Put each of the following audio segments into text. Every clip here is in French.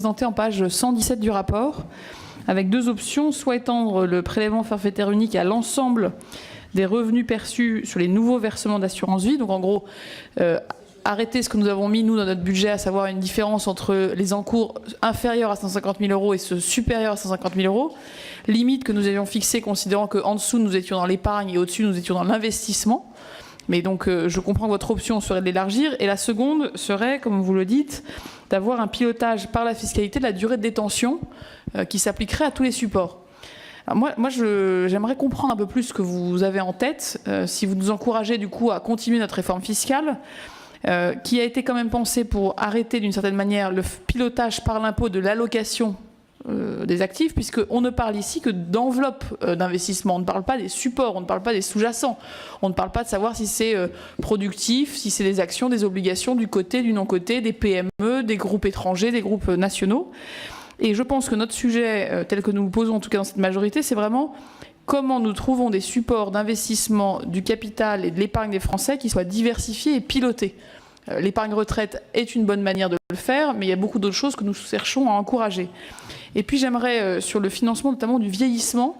présenté en page 117 du rapport, avec deux options, soit étendre le prélèvement forfaitaire unique à l'ensemble des revenus perçus sur les nouveaux versements d'assurance vie. Donc en gros, arrêter ce que nous avons mis, nous, dans notre budget, à savoir une différence entre les encours inférieurs à 150 000 euros et ceux supérieurs à 150 000 euros. Limite que nous avions fixée considérant qu'en dessous, nous étions dans l'épargne et au-dessus, nous étions dans l'investissement. Mais donc, je comprends que votre option serait de l'élargir. Et la seconde serait, comme vous le dites, d'avoir un pilotage par la fiscalité de la durée de détention qui s'appliquerait à tous les supports. Alors moi j'aimerais comprendre un peu plus ce que vous avez en tête, si vous nous encouragez du coup à continuer notre réforme fiscale, qui a été quand même pensée pour arrêter d'une certaine manière le pilotage par l'impôt de l'allocation des actifs, puisqu'on ne parle ici que d'enveloppe d'investissement. On ne parle pas des supports, on ne parle pas des sous-jacents. On ne parle pas de savoir si c'est productif, si c'est des actions, des obligations, du côté, du non-côté, des PME, des groupes étrangers, des groupes nationaux. Et je pense que notre sujet, tel que nous le posons en tout cas dans cette majorité, c'est vraiment comment nous trouvons des supports d'investissement du capital et de l'épargne des Français qui soient diversifiés et pilotés. L'épargne retraite est une bonne manière de le faire, mais il y a beaucoup d'autres choses que nous cherchons à encourager. Et puis j'aimerais, sur le financement notamment du vieillissement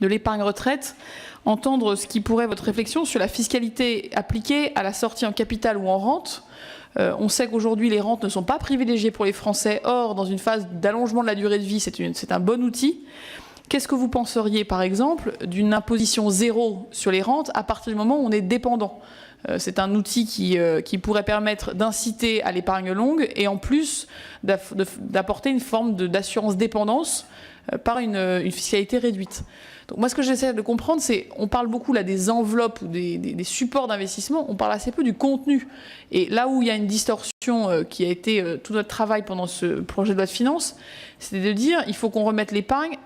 de l'épargne retraite, entendre ce qui pourrait votre réflexion sur la fiscalité appliquée à la sortie en capital ou en rente. On sait qu'aujourd'hui, les rentes ne sont pas privilégiées pour les Français. Or, dans une phase d'allongement de la durée de vie, c'est un bon outil. Qu'est-ce que vous penseriez, par exemple, d'une imposition zéro sur les rentes à partir du moment où on est dépendant ? C'est un outil qui pourrait permettre d'inciter à l'épargne longue et en plus d'apporter une forme d'assurance dépendance par une fiscalité réduite. Donc moi, ce que j'essaie de comprendre, c'est, on parle beaucoup là des enveloppes ou des supports d'investissement, on parle assez peu du contenu. Et là où il y a une distorsion qui a été tout notre travail pendant ce projet de loi de finances, c'est de dire il faut qu'on remette l'épargne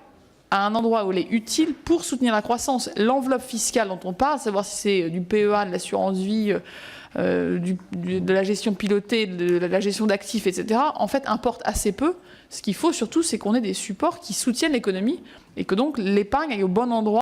à un endroit où elle est utile pour soutenir la croissance. L'enveloppe fiscale dont on parle, savoir si c'est du PEA, de l'assurance vie, de la gestion pilotée, de la gestion d'actifs, etc., en fait, importe assez peu. Ce qu'il faut surtout, c'est qu'on ait des supports qui soutiennent l'économie et que donc l'épargne aille au bon endroit